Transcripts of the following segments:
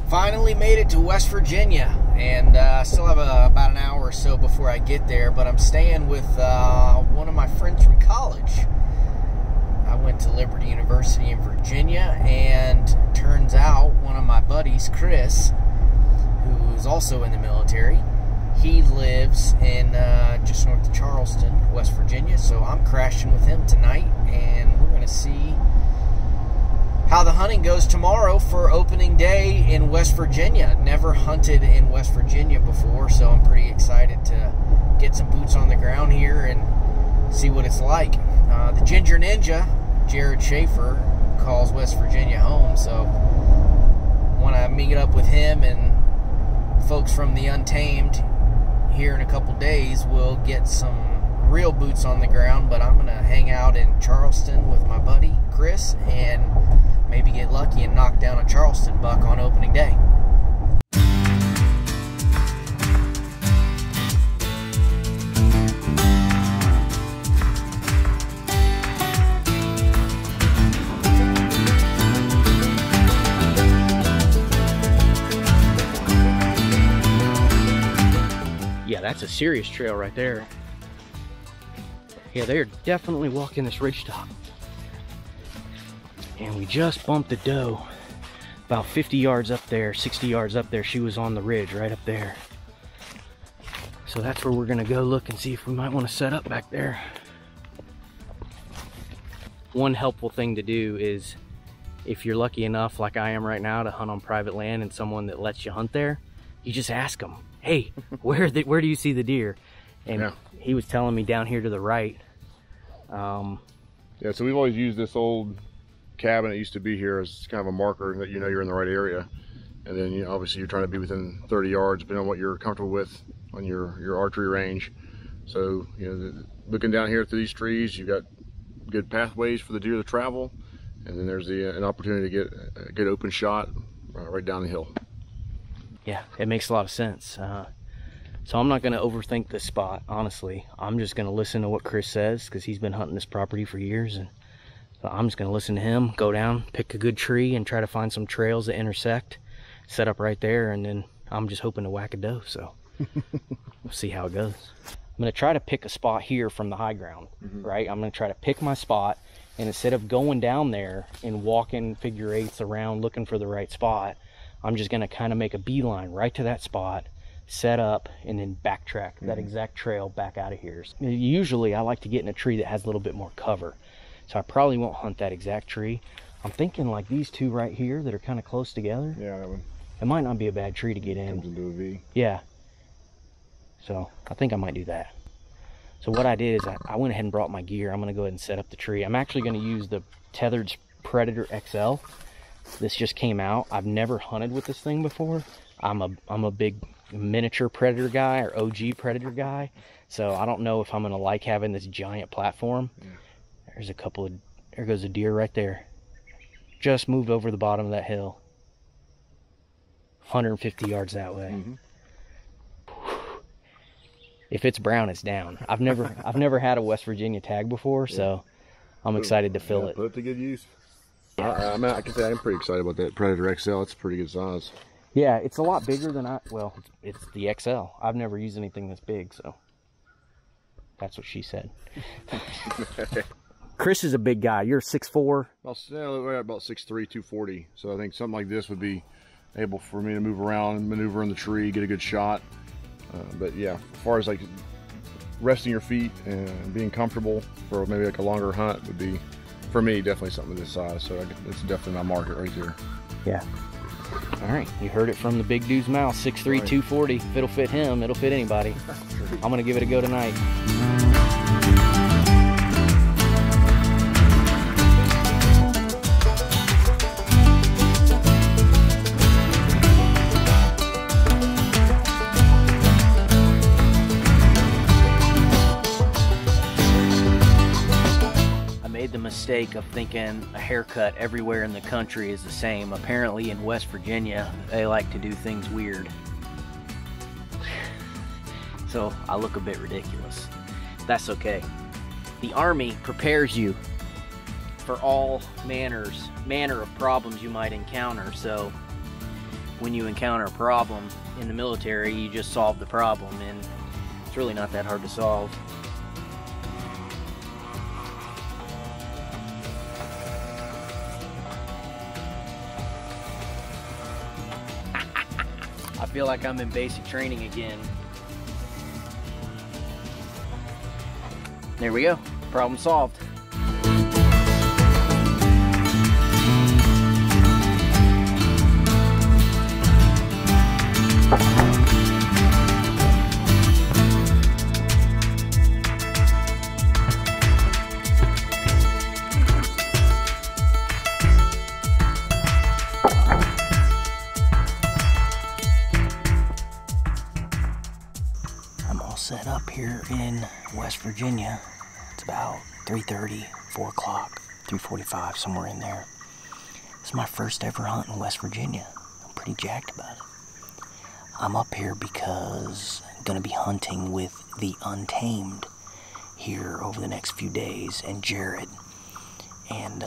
Finally made it to West Virginia, and I still have about an hour or so before I get there, but I'm staying with one of my friends from college. I went to Liberty University in Virginia, and turns out one of my buddies, Chris, who is also in the military, he lives in just north of Charleston, West Virginia, so I'm crashing with him tonight, and we're going to see how the hunting goes tomorrow for opening day in West Virginia. Never hunted in West Virginia before, so I'm pretty excited to get some boots on the ground here and see what it's like. The Ginger Ninja, Jared Schaefer, calls West Virginia home, so when I meet up with him and folks from the Untamed here in a couple days, we'll get some real boots on the ground, but I'm going to hang out in Charleston with my buddy Chris and maybe get lucky and knock down a Charleston buck on opening day. Yeah, that's a serious trail right there. Yeah, they're definitely walking this ridgetop. And we just bumped the doe about 50 yards up there, 60 yards up there. She was on the ridge right up there. So that's where we're gonna go look and see if we might want to set up back there. One helpful thing to do is, if you're lucky enough, like I am right now, to hunt on private land and someone that lets you hunt there, you just ask them, hey, where do you see the deer? And yeah, he was telling me down here to the right. Yeah, so we've always used this old cabin that used to be here as kind of a marker that you know you're in the right area. And then, you know, obviously you're trying to be within 30 yards, depending on what you're comfortable with on your archery range. So, you know, looking down here through these trees, you've got good pathways for the deer to travel, and then there's an opportunity to get a good open shot right down the hill. Yeah, it makes a lot of sense. So I'm not going to overthink this spot, honestly. I'm just going to listen to what Chris says, because he's been hunting this property for years, and so I'm just going to listen to him, go down, pick a good tree, and try to find some trails that intersect, set up right there, and then I'm just hoping to whack a doe, so we'll see how it goes. I'm going to try to pick a spot here from the high ground, right? I'm going to try to pick my spot, and instead of going down there and walking figure eights around looking for the right spot, I'm just going to kind of make a beeline right to that spot, set up, and then backtrack that exact trail back out of here. Usually I like to get in a tree that has a little bit more cover, so I probably won't hunt that exact tree. I'm thinking like these two right here that are kind of close together. Yeah, that one. It might not be a bad tree to get in. Comes into a V. Yeah. So I think I might do that. So what I did is I went ahead and brought my gear. I'm going to go ahead and set up the tree. I'm actually going to use the Tethered's Predator XL. This just came out. I've never hunted with this thing before. I'm a big miniature predator guy, or OG predator guy. So I don't know if I'm going to like having this giant platform. Yeah. There's a couple of, there goes a deer right there. Just moved over the bottom of that hill. 150 yards that way. If it's brown, it's down. I've never had a West Virginia tag before, so I'm excited to fill it. Put it to good use. I can say I'm pretty excited about that Predator XL. It's a pretty good size. Yeah, it's a lot bigger than well, it's the XL. I've never used anything this big, so that's what she said. Chris is a big guy. You're 6'4". We're at about 6'3", 240. So I think something like this would be able for me to move around and maneuver in the tree, get a good shot. But yeah, as far as like resting your feet and being comfortable for maybe like a longer hunt would be, for me, definitely something this size. So it's definitely my market right there. Yeah. All right, you heard it from the big dude's mouth. 6'3", 240. If it'll fit him, it'll fit anybody. I'm gonna give it a go tonight. Mistake of thinking a haircut everywhere in the country is the same. Apparently in West Virginia they like to do things weird, so I look a bit ridiculous. That's okay. The Army prepares you for all manner of problems you might encounter, so when you encounter a problem in the military, you just solve the problem, and it's really not that hard to solve. I feel like I'm in basic training again. There we go. Problem solved. I'm all set up here in West Virginia. It's about 3:30, 4 o'clock, 3:45, somewhere in there. This is my first ever hunt in West Virginia. I'm pretty jacked about it. I'm up here because I'm going to be hunting with the Untamed here over the next few days, and Jared. And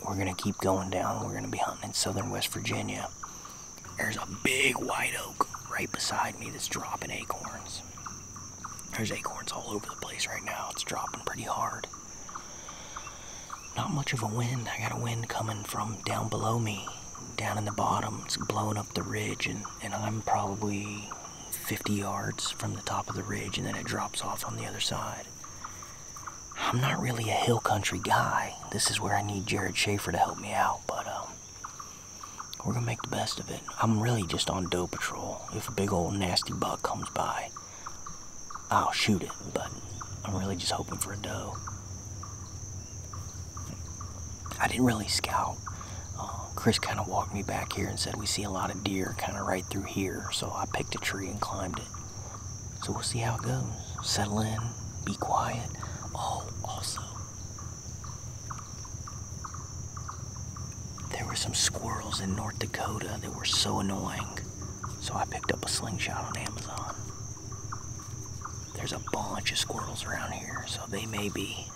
we're going to keep going down. We're going to be hunting in southern West Virginia. There's a big white oak right beside me that's dropping acorns. There's acorns all over the place right now. It's dropping pretty hard. Not much of a wind. I got a wind coming from down below me, down in the bottom. It's blowing up the ridge, and I'm probably 50 yards from the top of the ridge, and then it drops off on the other side. I'm not really a hill country guy. This is where I need Jared Schaefer to help me out, but we're gonna make the best of it. I'm really just on doe patrol. If a big old nasty buck comes by, I'll shoot it, but I'm really just hoping for a doe. I didn't really scout. Chris kind of walked me back here and said we see a lot of deer kind of right through here, so I picked a tree and climbed it. So we'll see how it goes. Settle in, be quiet. Oh, also, there were some squirrels in North Dakota that were so annoying, so I picked up a slingshot on Amazon. There's a bunch of squirrels around here, so they may be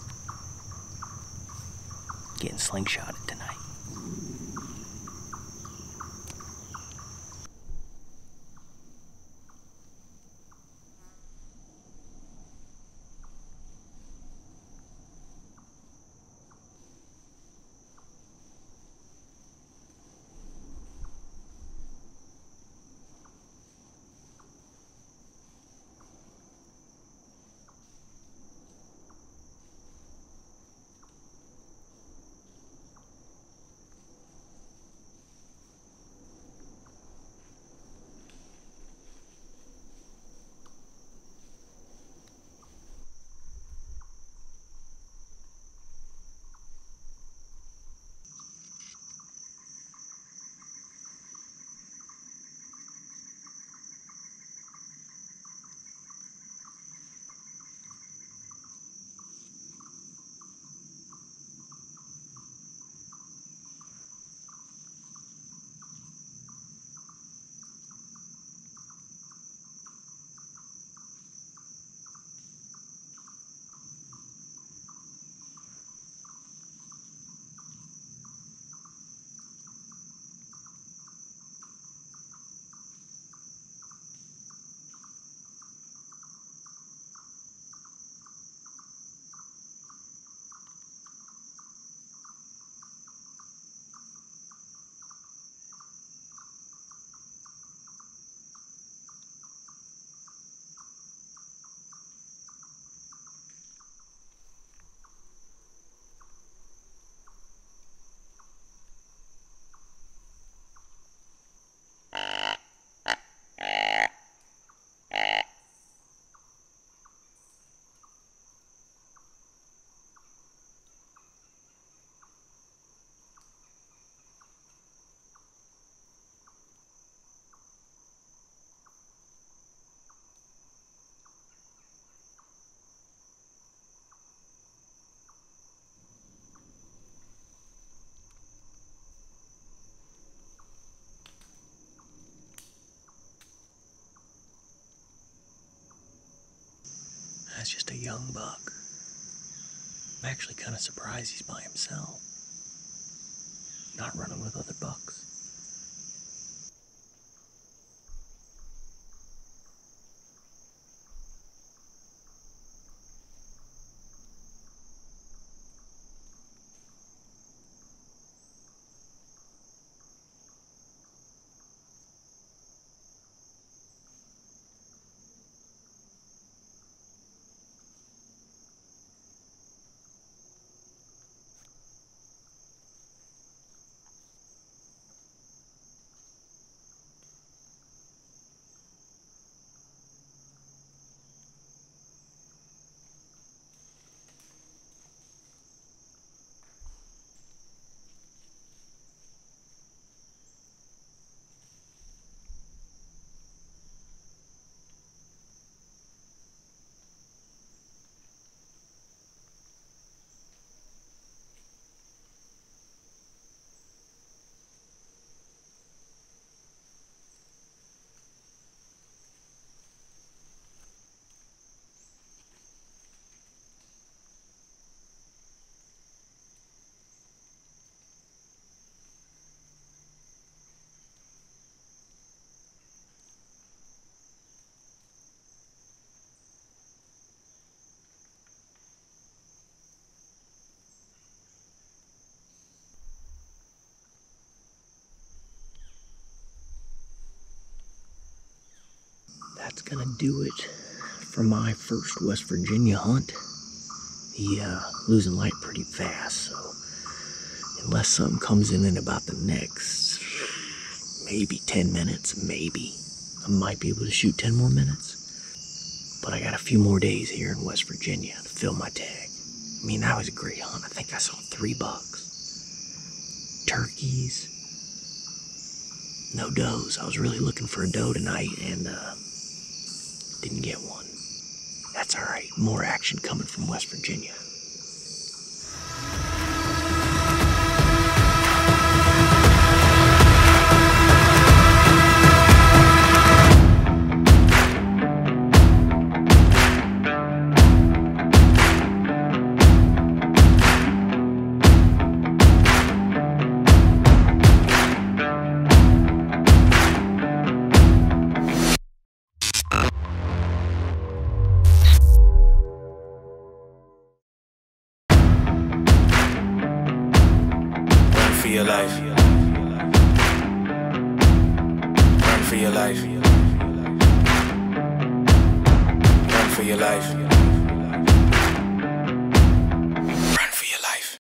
getting slingshotted tonight. That's just a young buck. I'm actually kind of surprised he's by himself, not running with other bucks. that's gonna do it for my first West Virginia hunt. Losing light pretty fast, so unless something comes in about the next maybe 10 minutes, maybe I might be able to shoot 10 more minutes. But I got a few more days here in West Virginia to fill my tag. I mean, that was a great hunt. I think I saw 3 bucks, turkeys, no does. I was really looking for a doe tonight and didn't get one. That's all right. More action coming from West Virginia. For your life. Run for your life. Run for your life.